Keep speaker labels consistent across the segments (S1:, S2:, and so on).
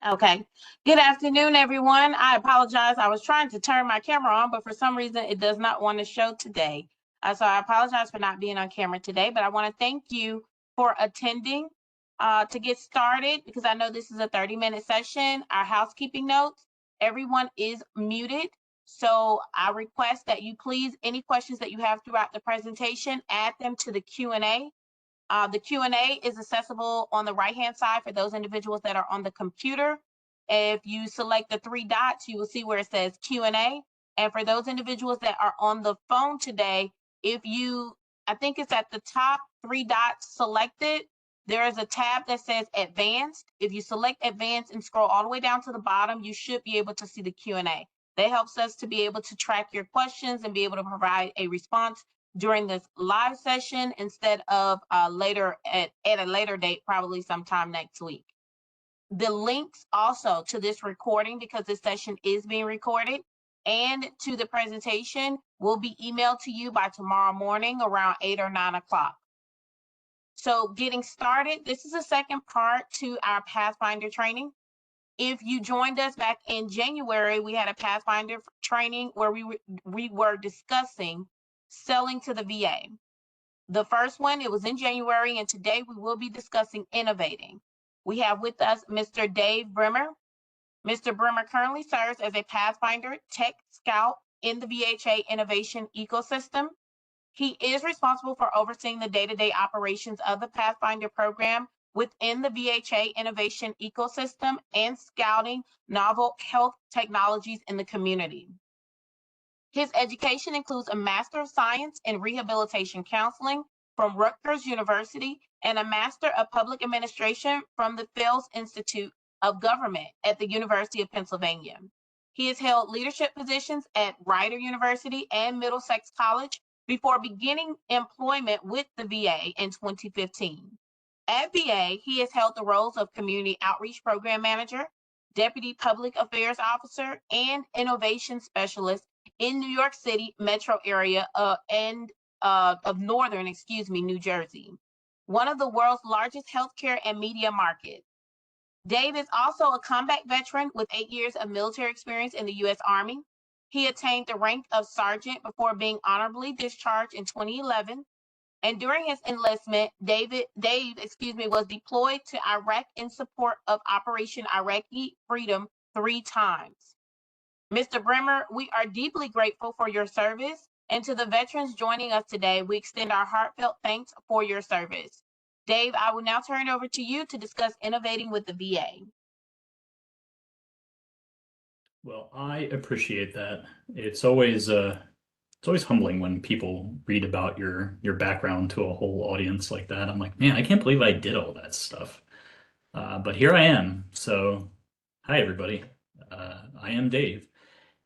S1: Okay. Good afternoon, everyone. I apologize. I was trying to turn my camera on, but for some reason it does not want to show today. So I apologize for not being on camera today, but I want to thank you for attending. To get started, because I know this is a 30-minute session, our housekeeping notes, everyone is muted. So I request that you please, any questions that you have throughout the presentation, add them to the Q&A. The Q&A is accessible on the right-hand side for those individuals that are on the computer. If you select the three dots, you will see where it says Q&A. And for those individuals that are on the phone today, I think it's at the top, three dots selected, there is a tab that says Advanced. If you select Advanced and scroll all the way down to the bottom, you should be able to see the Q&A. That helps us to be able to track your questions and be able to provide a response during this live session instead of later at a later date, probably sometime next week. The links also to this recording, because this session is being recorded, and to the presentation will be emailed to you by tomorrow morning around 8 or 9 o'clock. So getting started, this is the second part to our Pathfinder training. If you joined us back in January, we had a Pathfinder training where we were discussing selling to the VA. The first one, it was in January, and today we will be discussing innovating. We have with us Mr. Dave Brimmer. Mr. Brimmer currently serves as a Pathfinder Tech Scout in the VHA Innovation Ecosystem. He is responsible for overseeing the day-to-day operations of the Pathfinder program within the VHA Innovation Ecosystem and scouting novel health technologies in the community. His education includes a Master of Science in Rehabilitation Counseling from Rutgers University and a Master of Public Administration from the Fields Institute of Government at the University of Pennsylvania. He has held leadership positions at Rider University and Middlesex College before beginning employment with the VA in 2015. At VA, he has held the roles of Community Outreach Program Manager, Deputy Public Affairs Officer, and Innovation Specialist in New York City metro area and of northern, New Jersey, one of the world's largest healthcare and media markets. Dave is also a combat veteran with 8 years of military experience in the U.S. Army. He attained the rank of sergeant before being honorably discharged in 2011. And during his enlistment, Dave, was deployed to Iraq in support of Operation Iraqi Freedom 3 times. Mr. Brimmer, we are deeply grateful for your service, and to the veterans joining us today, we extend our heartfelt thanks for your service. Dave, I will now turn it over to you to discuss innovating with the VA.
S2: Well, I appreciate that. It's always humbling when people read about your background to a whole audience like that. I'm like, man, I can't believe I did all that stuff. But here I am. So, hi everybody. I am Dave.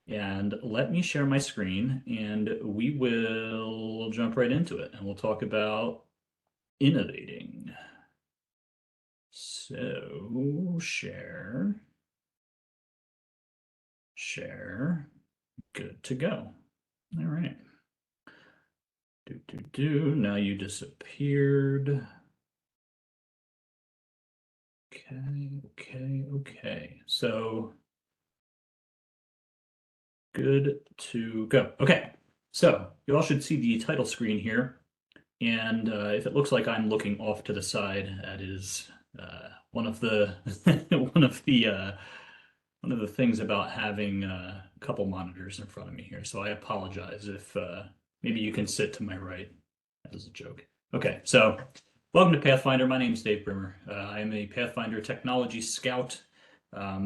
S2: And let me share my screen and we will jump right into it and we'll talk about innovating. So share, good to go. All right. Now you disappeared. Okay. So good to go. Okay, so you all should see the title screen here. And if it looks like I'm looking off to the side, that is one of the one of the things about having a couple monitors in front of me here. So I apologize if maybe you can sit to my right. That is a joke. Okay, so welcome to Pathfinder. My name is Dave Brimmer. I am a Pathfinder Technology Scout,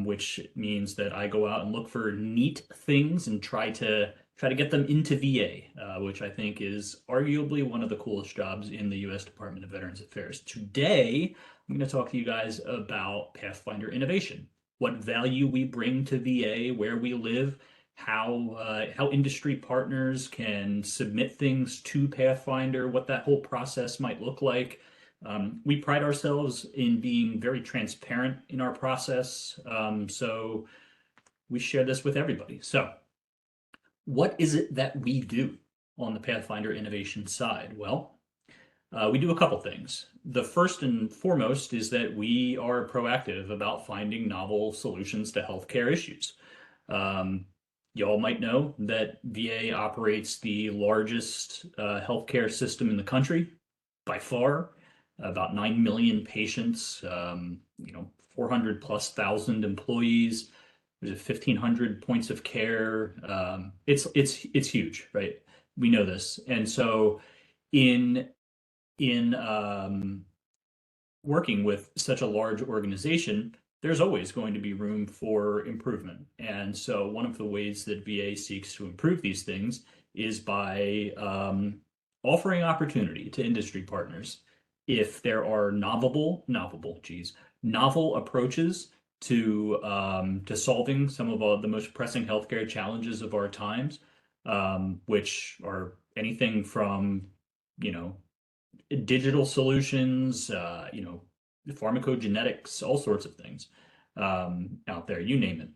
S2: which means that I go out and look for neat things and try to get them into VA, which I think is arguably one of the coolest jobs in the U.S. Department of Veterans Affairs. Today, I'm going to talk to you guys about Pathfinder innovation, what value we bring to VA, where we live, how industry partners can submit things to Pathfinder, what that whole process might look like. We pride ourselves in being very transparent in our process, so we share this with everybody. So what is it that we do on the Pathfinder innovation side? Well, We do a couple things. The first and foremost is that we are proactive about finding novel solutions to healthcare issues. Y'all might know that VA operates the largest healthcare system in the country by far, about 9 million patients, 400 plus thousand employees. There's 1,500 points of care. It's huge, right? We know this, and so in working with such a large organization, there's always going to be room for improvement. And so one of the ways that VA seeks to improve these things is by offering opportunity to industry partners. If there are novel approaches to solving some of the most pressing healthcare challenges of our times, which are anything from, digital solutions, pharmacogenetics, all sorts of things out there, you name it.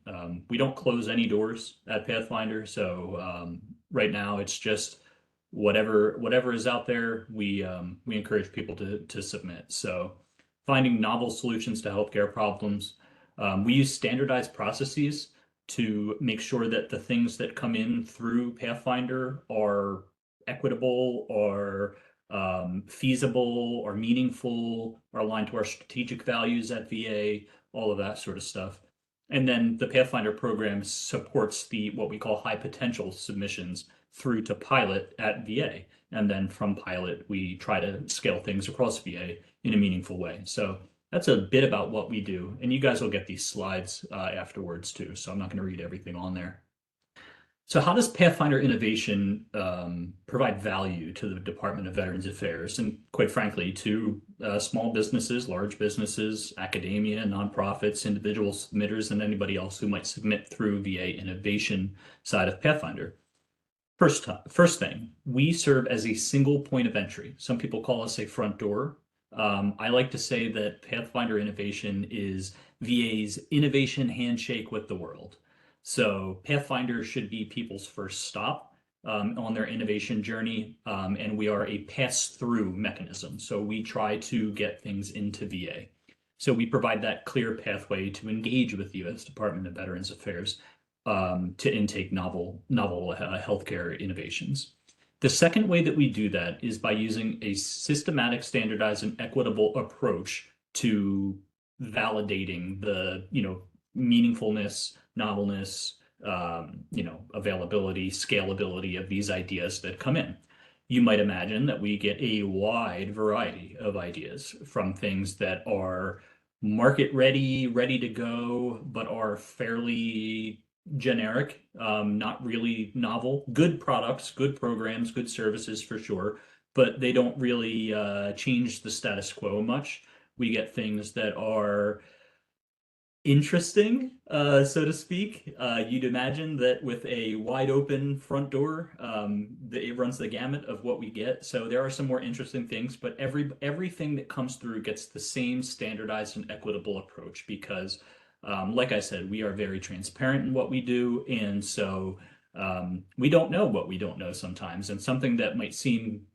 S2: We don't close any doors at Pathfinder, so right now it's just whatever is out there, we encourage people to submit. So finding novel solutions to healthcare problems. We use standardized processes to make sure that the things that come in through Pathfinder are equitable or feasible or meaningful or aligned to our strategic values at VA, all of that sort of stuff. And then the Pathfinder program supports what we call high potential submissions through to pilot at VA. And then from pilot, we try to scale things across VA in a meaningful way. So that's a bit about what we do. And you guys will get these slides afterwards too. So I'm not going to read everything on there. So how does Pathfinder Innovation provide value to the Department of Veterans Affairs and, quite frankly, to small businesses, large businesses, academia, nonprofits, individual submitters, and anybody else who might submit through VA Innovation side of Pathfinder? First thing, we serve as a single point of entry. Some people call us a front door. I like to say that Pathfinder Innovation is VA's innovation handshake with the world. So Pathfinder should be people's first stop on their innovation journey, and we are a pass-through mechanism. So we try to get things into VA. So we provide that clear pathway to engage with the U.S. Department of Veterans Affairs to intake novel healthcare innovations. The second way that we do that is by using a systematic, standardized, and equitable approach to validating the meaningfulness, novelness, availability, scalability of these ideas that come in. You might imagine that we get a wide variety of ideas from things that are market ready to go, but are fairly generic, not really novel. Good products, good programs, good services for sure, but they don't really change the status quo much. We get things that are interesting, so to speak. You'd imagine that with a wide open front door, it runs the gamut of what we get. So there are some more interesting things, but everything that comes through gets the same standardized and equitable approach because, like I said, we are very transparent in what we do. And so we don't know what we don't know sometimes. And something that might seem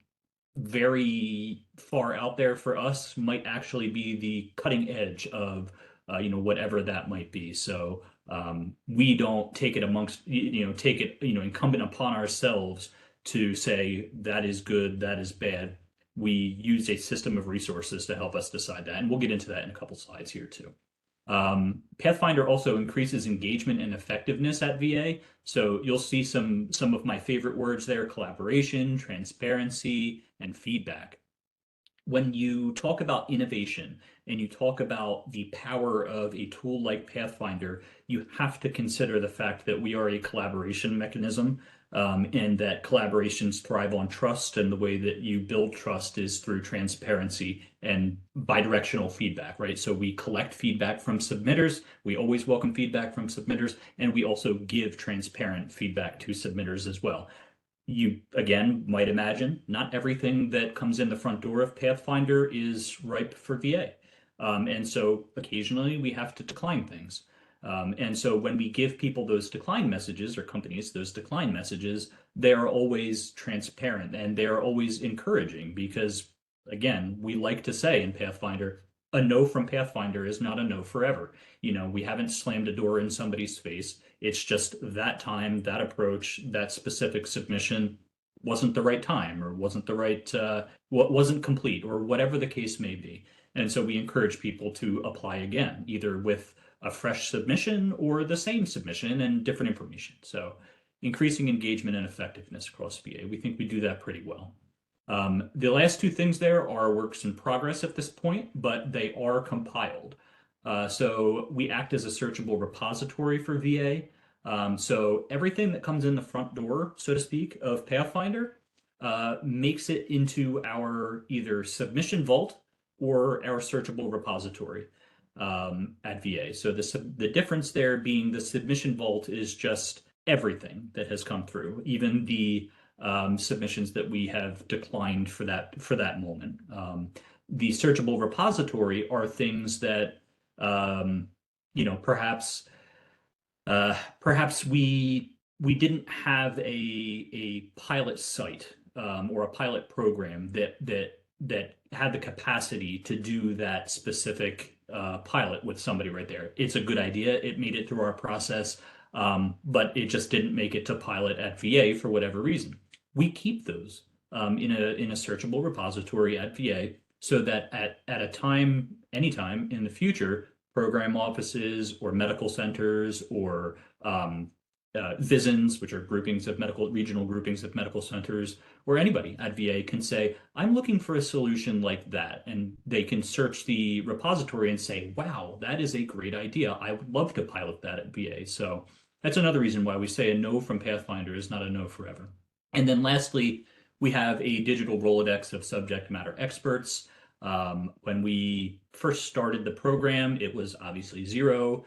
S2: very far out there for us might actually be the cutting edge of whatever that might be. So we don't take it incumbent upon ourselves to say that is good, that is bad. We use a system of resources to help us decide that. And we'll get into that in a couple slides here too. Pathfinder also increases engagement and effectiveness at VA. So you'll see some of my favorite words there: collaboration, transparency, and feedback. When you talk about innovation and you talk about the power of a tool like Pathfinder, you have to consider the fact that we are a collaboration mechanism, and that collaborations thrive on trust. And the way that you build trust is through transparency and bidirectional feedback, right? So we collect feedback from submitters. We always welcome feedback from submitters, and we also give transparent feedback to submitters as well. You, again, might imagine not everything that comes in the front door of Pathfinder is ripe for VA. And so occasionally we have to decline things. And so when we give people those decline messages, or companies those decline messages, they are always transparent and they are always encouraging because again, we like to say in Pathfinder, a no from Pathfinder is not a no forever. We haven't slammed a door in somebody's face. It's just that time, that approach, that specific submission wasn't the right time, or wasn't the right, what wasn't complete, or whatever the case may be. And so we encourage people to apply again, either with a fresh submission or the same submission and different information. So increasing engagement and effectiveness across VA, we think we do that pretty well. The last two things there are works in progress at this point, but they are compiled. So we act as a searchable repository for VA. So everything that comes in the front door, so to speak, of Pathfinder makes it into our either submission vault or our searchable repository at VA. So the difference there being the submission vault is just everything that has come through, even the submissions that we have declined for that moment. The searchable repository are things that perhaps we didn't have a pilot site or a pilot program that had the capacity to do that specific pilot with somebody right there. It's a good idea. It made it through our process, but it just didn't make it to pilot at VA for whatever reason. We keep those in a searchable repository at VA so that at a time, anytime in the future, program offices or medical centers or VISNs, which are regional groupings of medical centers, or anybody at VA can say, I'm looking for a solution like that. And they can search the repository and say, wow, that is a great idea. I would love to pilot that at VA. So that's another reason why we say a no from Pathfinder is not a no forever. And then lastly, we have a digital Rolodex of subject matter experts. When we first started the program, it was obviously 0.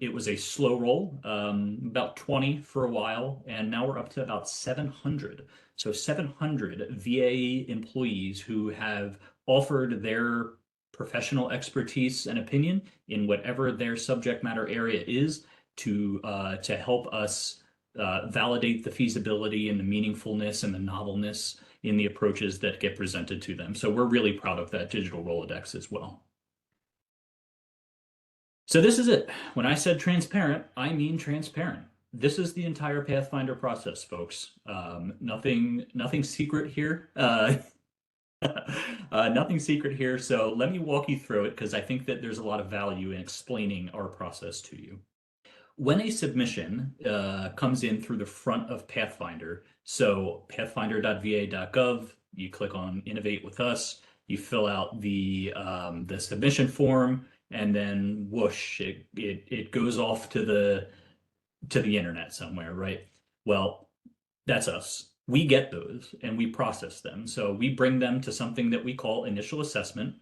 S2: It was a slow roll, about 20 for a while, and now we're up to about 700. So 700 VA employees who have offered their professional expertise and opinion in whatever their subject matter area is to help us validate the feasibility and the meaningfulness and the novelness in the approaches that get presented to them. So we're really proud of that digital Rolodex as well. So this is it. When I said transparent, I mean transparent. This is the entire Pathfinder process, folks. Nothing secret here. Nothing secret here. So let me walk you through it because I think that there's a lot of value in explaining our process to you. When a submission comes in through the front of Pathfinder, so pathfinder.va.gov, you click on Innovate with Us, you fill out the submission form, and then whoosh, it goes off to the internet somewhere, right? Well, that's us. We get those and we process them. So we bring them to something that we call initial assessment.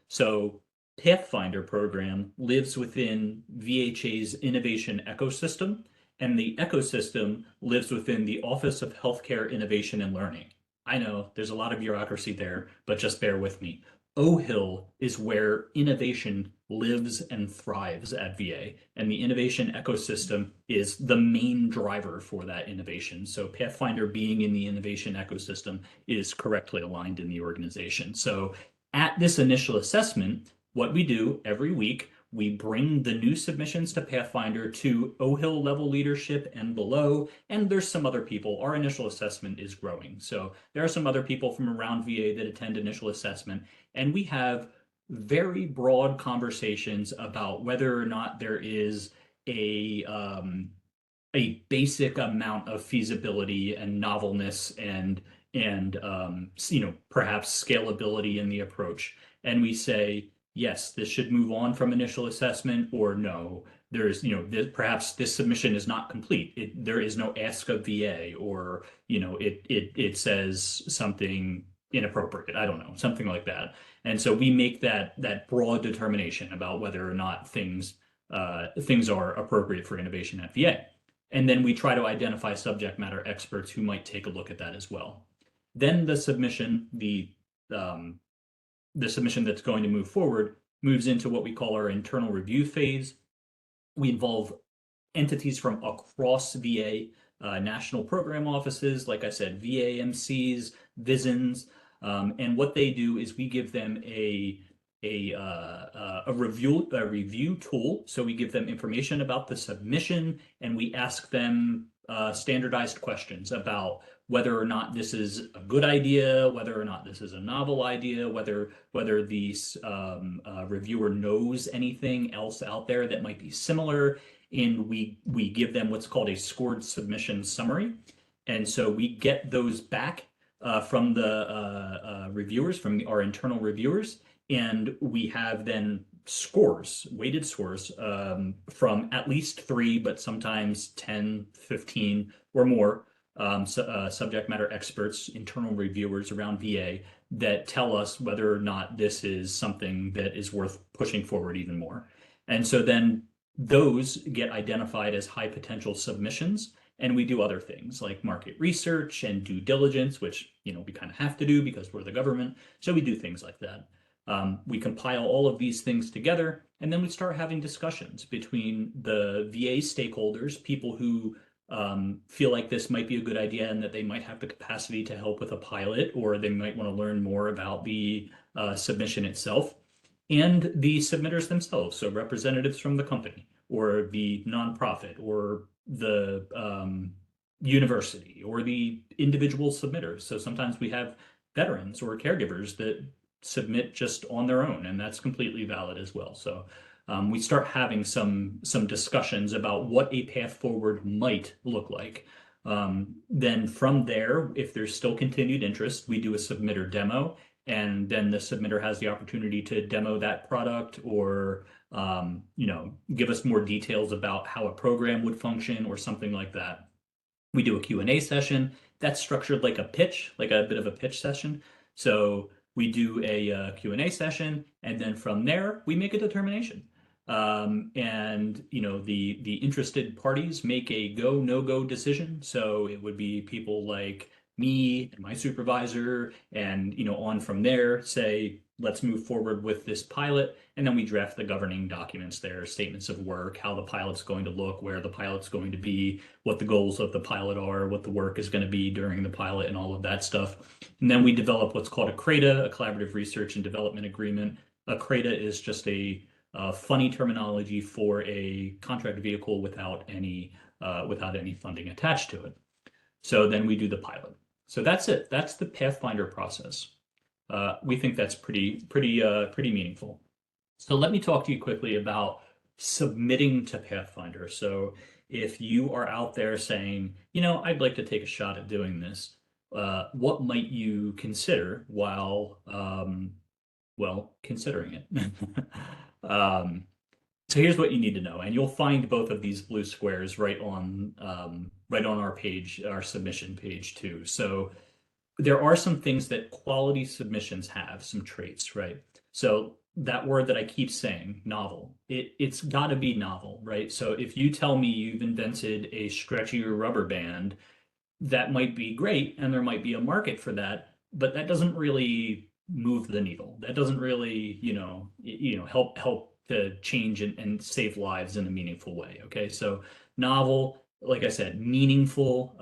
S2: So Pathfinder program lives within VHA's Innovation Ecosystem, and the ecosystem lives within the Office of Healthcare Innovation and Learning. I know there's a lot of bureaucracy there, but just bear with me. OHIL is where innovation lives and thrives at VA, and the innovation ecosystem is the main driver for that innovation. So Pathfinder being in the innovation ecosystem is correctly aligned in the organization. So at this initial assessment, what we do every week, we bring the new submissions to Pathfinder to OHIL level leadership and below, and there's some other people. Our initial assessment is growing. So there are some other people from around VA that attend initial assessment, and we have very broad conversations about whether or not there is a basic amount of feasibility and novelness and perhaps scalability in the approach. And we say, yes, this should move on from initial assessment, or no, there's, perhaps this submission is not complete. There is no ask of VA, or, it says something inappropriate. I don't know, something like that. And so we make that broad determination about whether or not things are appropriate for innovation at VA. And then we try to identify subject matter experts who might take a look at that as well. Then the submission, the submission that's going to move forward moves into what we call our internal review phase. We involve entities from across VA, national program offices, like I said, VA MCs, VISNs, And what they do is we give them a review tool. So we give them information about the submission, and we ask them standardized questions about whether or not this is a good idea, whether or not this is a novel idea, whether the reviewer knows anything else out there that might be similar. And we give them what's called a scored submission summary. And so we get those back from the reviewers, from our internal reviewers, and we have then scores, weighted scores, from at least 3, but sometimes 10, 15 or more subject matter experts, internal reviewers around VA that tell us whether or not this is something that is worth pushing forward even more. And so then those get identified as high potential submissions. And we do other things like market research and due diligence, which, we kind of have to do because we're the government. So we do things like that. We compile all of these things together, and then we start having discussions between the VA stakeholders, people who feel like this might be a good idea and that they might have the capacity to help with a pilot, or they might want to learn more about the submission itself, and the submitters themselves, so representatives from the company or the nonprofit or the university or the individual submitters. So sometimes we have veterans or caregivers that submit just on their own, and that's completely valid as well. So we start having some discussions about what a path forward might look like. Then from there, if there's still continued interest, we do a submitter demo, and then the submitter has the opportunity to demo that product or give us more details about how a program would function or something like that. We do a Q&A session that's structured like a pitch, like a bit of a pitch session. So we do a Q&A session, and then from there we make a determination. And the interested parties make a go, no-go decision. So it would be people like me and my supervisor, and on from there say, let's move forward with this pilot. And then we draft the governing documents there, statements of work, how the pilot's going to look, where the pilot's going to be, what the goals of the pilot are, what the work is going to be during the pilot, and all of that stuff. And then we develop what's called a CRADA, a Collaborative Research and Development Agreement. A CRADA is just a funny terminology for a contract vehicle without any funding attached to it. So then we do the pilot. So that's it. That's the Pathfinder process. We think that's pretty meaningful. So let me talk to you quickly about submitting to Pathfinder. So if you are out there saying, I'd like to take a shot at doing this, what might you consider while, considering it? So here's what you need to know, and you'll find both of these blue squares right on our page, our submission page too. So there are some things that quality submissions have, some traits, right? So that word that I keep saying, novel, it's got to be novel, right? So if you tell me you've invented a stretchier rubber band, that might be great, and there might be a market for that, but that doesn't really move the needle. That doesn't really, help to change and save lives in a meaningful way. Okay, so novel, like I said, meaningful.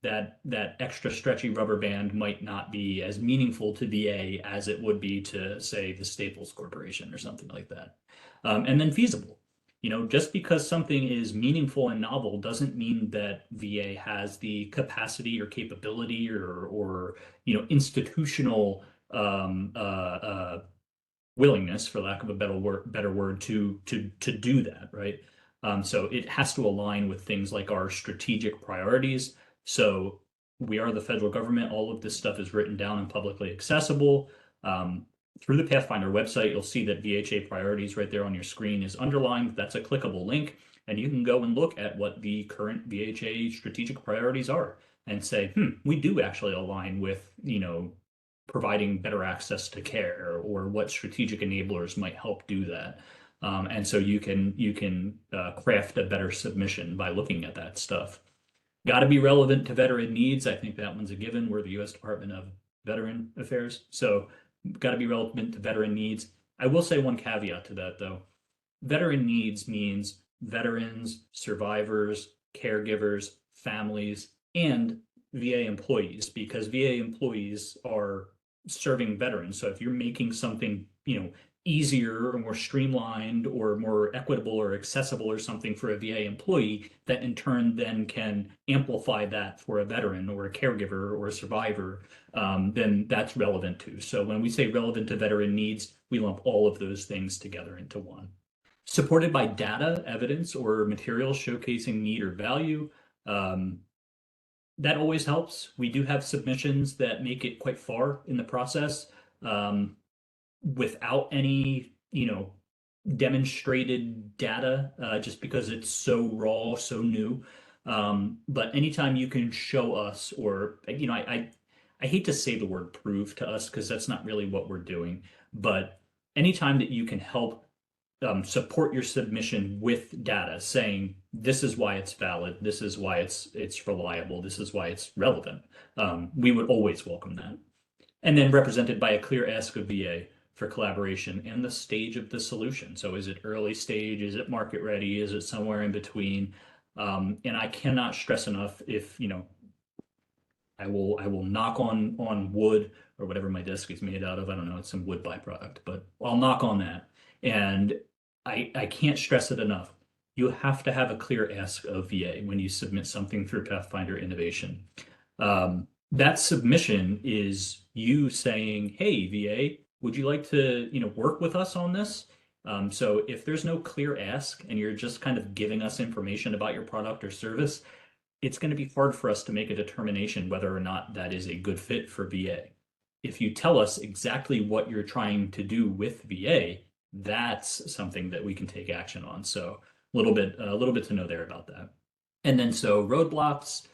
S2: That extra stretchy rubber band might not be as meaningful to VA as it would be to, say, the Staples Corporation or something like that. And then feasible. Just because something is meaningful and novel doesn't mean that VA has the capacity or capability or institutional willingness, for lack of a better word, to do that, right? So it has to align with things like our strategic priorities. So we are the federal government. All of this stuff is written down and publicly accessible. Through the Pathfinder website, you'll see that VHA priorities right there on your screen is underlined. That's a clickable link, and you can go and look at what the current VHA strategic priorities are and say, we do actually align with, providing better access to care, or what strategic enablers might help do that. And so you can craft a better submission by looking at that stuff. Got to be relevant to veteran needs. I think that one's a given. We're the U.S. Department of Veteran Affairs, so got to be relevant to veteran needs. I will say one caveat to that, though. Veteran needs means veterans, survivors, caregivers, families, and VA employees, because VA employees are serving veterans. So if you're making something, easier or more streamlined or more equitable or accessible or something for a VA employee, that in turn then can amplify that for a veteran or a caregiver or a survivor, then that's relevant too. So when we say relevant to veteran needs, we lump all of those things together into one. Supported by data, evidence, or materials showcasing need or value. That always helps. We do have submissions that make it quite far in the process without any, demonstrated data, just because it's so raw, so new. But anytime you can show us, or, I hate to say the word prove to us because that's not really what we're doing, but anytime that you can help support your submission with data saying this is why it's valid, this is why it's reliable, this is why it's relevant, we would always welcome that. And then represented by a clear ask of VA for collaboration and the stage of the solution. So is it early stage? Is it market ready? Is it somewhere in between? And I cannot stress enough, if I will knock on wood or whatever my desk is made out of. I don't know, it's some wood byproduct, but I'll knock on that. And I can't stress it enough. You have to have a clear ask of VA when you submit something through Pathfinder Innovation. That submission is you saying, hey, VA, would you like to work with us on this? So if there's no clear ask and you're just kind of giving us information about your product or service, it's going to be hard for us to make a determination whether or not that is a good fit for VA. If you tell us exactly what you're trying to do with VA, that's something that we can take action on. So a little bit to know there about that. And then so roadblocks,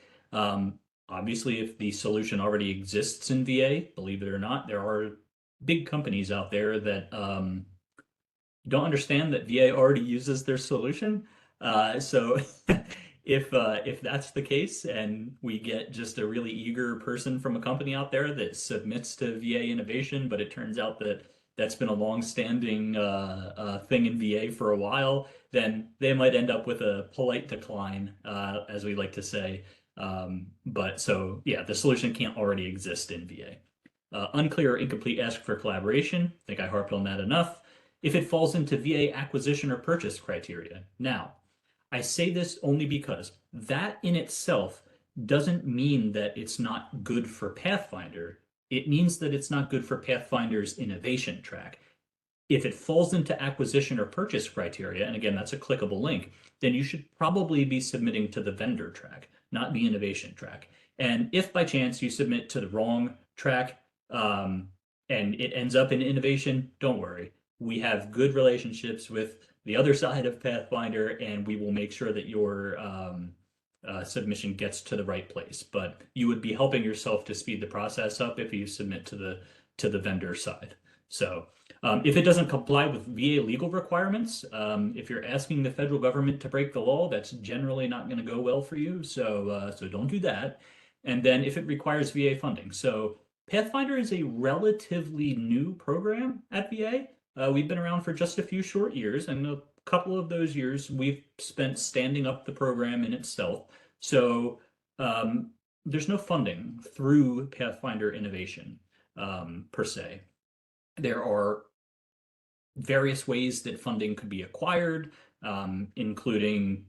S2: obviously if the solution already exists in VA, believe it or not, there are big companies out there that don't understand that VA already uses their solution. So if that's the case and we get just a really eager person from a company out there that submits to VA Innovation, but it turns out that that's been a long-standing thing in VA for a while, then they might end up with a polite decline, as we like to say. But so, yeah, the solution can't already exist in VA. Unclear or incomplete ask for collaboration. I think I harped on that enough. If it falls into VA acquisition or purchase criteria. Now, I say this only because that in itself doesn't mean that it's not good for Pathfinder. It means that it's not good for Pathfinder's innovation track. If it falls into acquisition or purchase criteria, and again, that's a clickable link, then you should probably be submitting to the vendor track, not the innovation track. And if by chance you submit to the wrong track and it ends up in innovation, don't worry. We have good relationships with the other side of Pathfinder, and we will make sure that your submission gets to the right place. But you would be helping yourself to speed the process up if you submit to the vendor side. So if it doesn't comply with VA legal requirements, if you're asking the federal government to break the law, that's generally not going to go well for you. So so don't do that. And then if it requires VA funding. So Pathfinder is a relatively new program at VA. We've been around for just a few short years, and a couple of those years we've spent standing up the program in itself. So there's no funding through Pathfinder Innovation per se. There are various ways that funding could be acquired, including,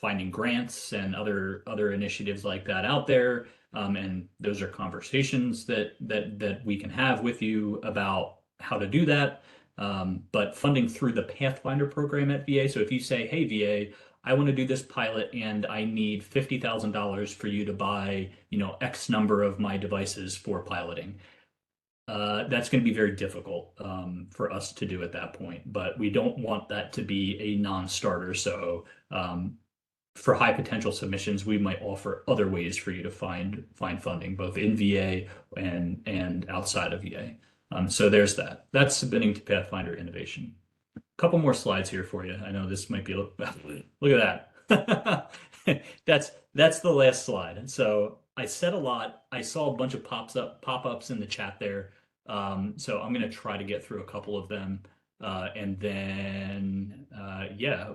S2: finding grants and other initiatives like that out there. And those are conversations that we can have with you about how to do that. But funding through the Pathfinder program at VA. So if you say, hey, VA, I want to do this pilot and I need $50,000 for you to buy, X number of my devices for piloting. That's going to be very difficult for us to do at that point, but we don't want that to be a non-starter. So for high potential submissions, we might offer other ways for you to find funding, both in VA and outside of VA. So there's that. That's submitting to Pathfinder Innovation. A couple more slides here for you. I know this might be look at that. That's the last slide. And so I said a lot. I saw a bunch of pop-ups in the chat there. So I'm going to try to get through a couple of them. And then, yeah,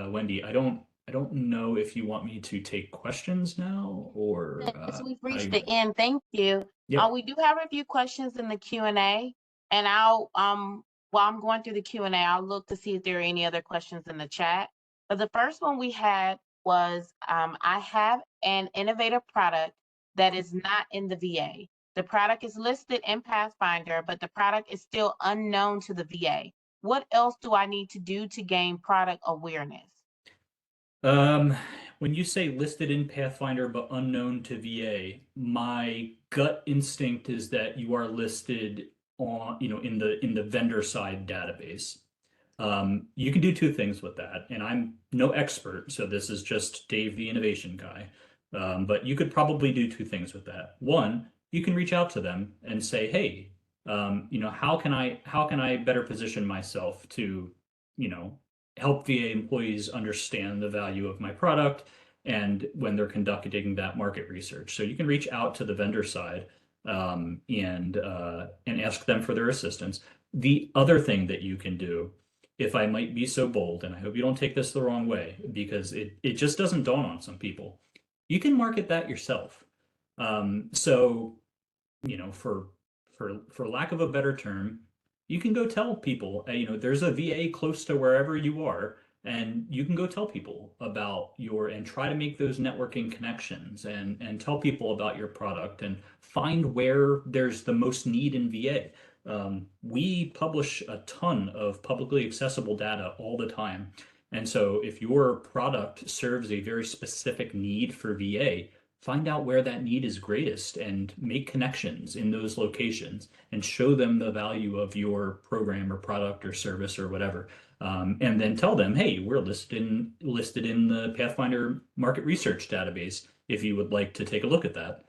S2: Wendy, I don't I don't know if you want me to take questions now or
S1: Since we've
S2: how
S1: reached
S2: you.
S1: the end, thank you.
S2: Yep.
S1: We do have a few questions in the Q&A, and I'll while I'm going through the Q&A, I'll look to see if there are any other questions in the chat. But the first one we had was, I have an innovative product that is not in the VA. The product is listed in Pathfinder, but the product is still unknown to the VA. What else do I need to do to gain product awareness?
S2: When you say listed in Pathfinder but unknown to VA, my gut instinct is that you are listed on, in the vendor side database. You can do two things with that, and I'm no expert, so this is just Dave, the innovation guy. But you could probably do two things with that. One, you can reach out to them and say, hey, how can I better position myself to, help VA employees understand the value of my product and when they're conducting that market research. So you can reach out to the vendor side and ask them for their assistance. The other thing that you can do, if I might be so bold, and I hope you don't take this the wrong way, because it just doesn't dawn on some people, you can market that yourself. So, for lack of a better term, you can go tell people, there's a VA close to wherever you are, and you can go tell people about and try to make those networking connections and tell people about your product and find where there's the most need in VA. We publish a ton of publicly accessible data all the time. And so if your product serves a very specific need for VA, find out where that need is greatest and make connections in those locations and show them the value of your program or product or service or whatever. And then tell them, hey, we're listed in the Pathfinder market research database if you would like to take a look at that.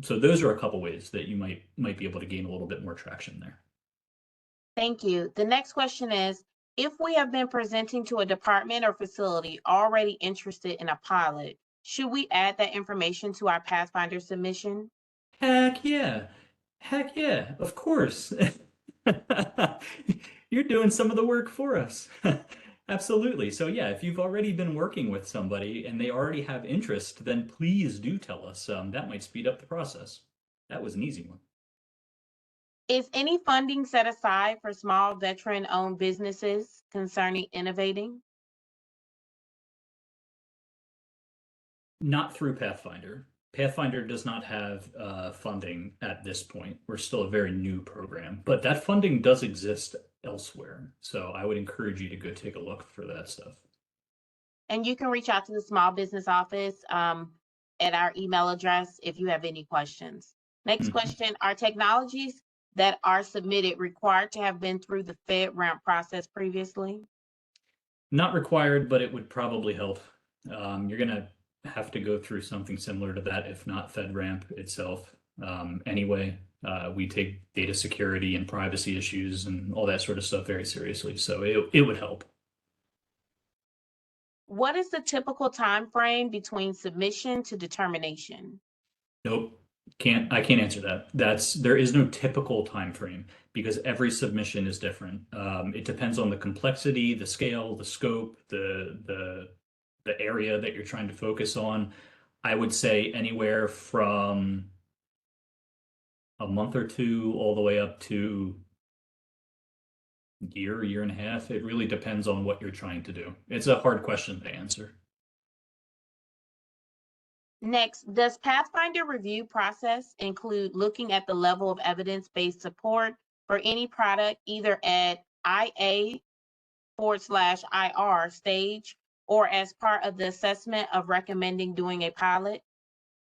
S2: So those are a couple ways that you might be able to gain a little bit more traction there.
S1: Thank you. The next question is, if we have been presenting to a department or facility already interested in a pilot, should we add that information to our Pathfinder submission?
S2: Heck yeah. Heck yeah. Of course. You're doing some of the work for us. Absolutely. So yeah, if you've already been working with somebody and they already have interest, then please do tell us. That might speed up the process. That was an easy one.
S1: Is any funding set aside for small veteran-owned businesses concerning innovating?
S2: Not through Pathfinder. Pathfinder does not have funding at this point. We're still a very new program, but that funding does exist elsewhere. So I would encourage you to go take a look for that stuff.
S1: And you can reach out to the small business office at our email address if you have any questions. Next question, are technologies that are submitted required to have been through the FedRAMP process previously?
S2: Not required, but it would probably help. You're going to have to go through something similar to that, if not FedRAMP itself. Anyway, we take data security and privacy issues and all that sort of stuff very seriously. So it would help.
S1: What is the typical time frame between submission to determination?
S2: Nope. I can't answer that. There is no typical time frame because every submission is different. It depends on the complexity, the scale, the scope, the area that you're trying to focus on. I would say anywhere from a month or two all the way up to year and a half. It really depends on what you're trying to do. It's a hard question to answer.
S1: Next, does Pathfinder review process include looking at the level of evidence-based support for any product, either at IA/IR stage or as part of the assessment of recommending doing a pilot?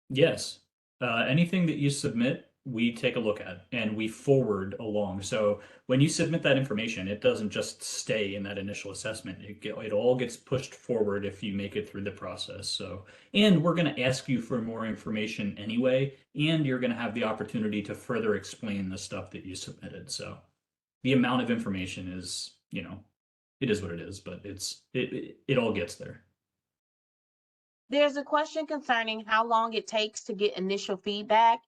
S2: Yes. Anything that you submit, we take a look at and we forward along. So when you submit that information, it doesn't just stay in that initial assessment. It all gets pushed forward if you make it through the process. So, and we're going to ask you for more information anyway, and you're going to have the opportunity to further explain the stuff that you submitted. So the amount of information is, it is what it is, but it all gets there.
S1: There's a question concerning how long it takes to get initial feedback.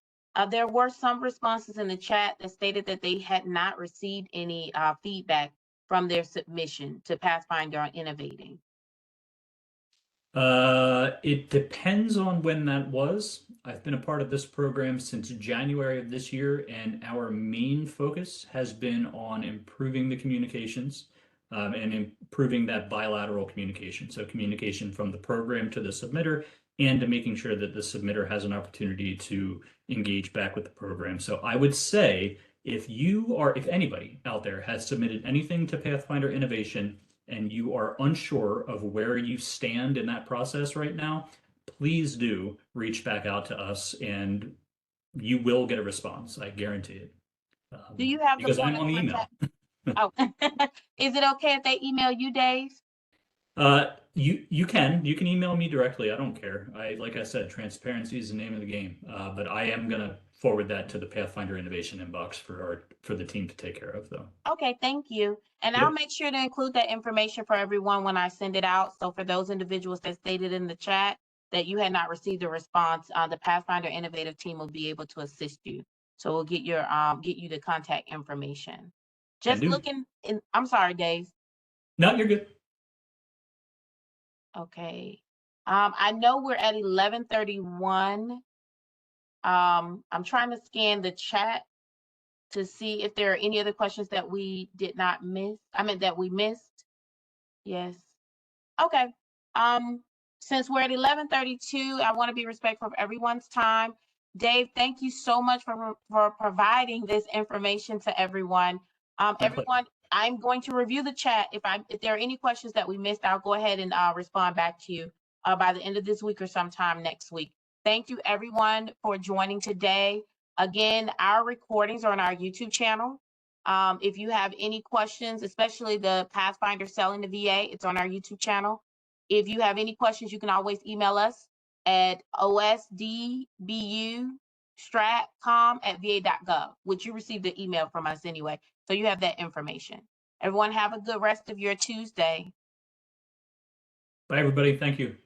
S1: There were some responses in the chat that stated that they had not received any feedback from their submission to Pathfinder on Innovating.
S2: It depends on when that was. I've been a part of this program since January of this year, and our main focus has been on improving the communications and improving that bilateral communication. So communication from the program to the submitter and to making sure that the submitter has an opportunity to engage back with the program. So I would say if anybody out there has submitted anything to Pathfinder Innovation and you are unsure of where you stand in that process right now, please do reach back out to us and you will get a response. I guarantee it.
S1: Do you have the
S2: Because
S1: point
S2: I'm
S1: of
S2: on the email.
S1: contact? Oh, is it okay if they email you, Dave?
S2: You can email me directly. I don't care. Like I said, transparency is the name of the game. But I am gonna forward that to the Pathfinder Innovation inbox for the team to take care of, though.
S1: Okay, thank you. And
S2: Yep.
S1: I'll make sure to include that information for everyone when I send it out. So for those individuals that stated in the chat that you had not received a response, the Pathfinder Innovative team will be able to assist you. So we'll get you the contact information. Just looking in, I'm sorry, Dave.
S2: No, you're good.
S1: Okay. I know we're at 11:31. I'm trying to scan the chat to see if there are any other questions that we did not miss. I mean, that we missed. Yes. Okay. Since we're at 11:32, I want to be respectful of everyone's time. Dave, thank you so much for providing this information to everyone. Everyone, I'm going to review the chat. If there are any questions that we missed, I'll go ahead and respond back to you by the end of this week or sometime next week. Thank you, everyone, for joining today. Again, our recordings are on our YouTube channel. If you have any questions, especially the Pathfinder Selling the VA, it's on our YouTube channel. If you have any questions, you can always email us at osdbustratcom@va.gov, which you received the email from us anyway. So you have that information. Everyone have a good rest of your Tuesday.
S2: Bye, everybody. Thank you.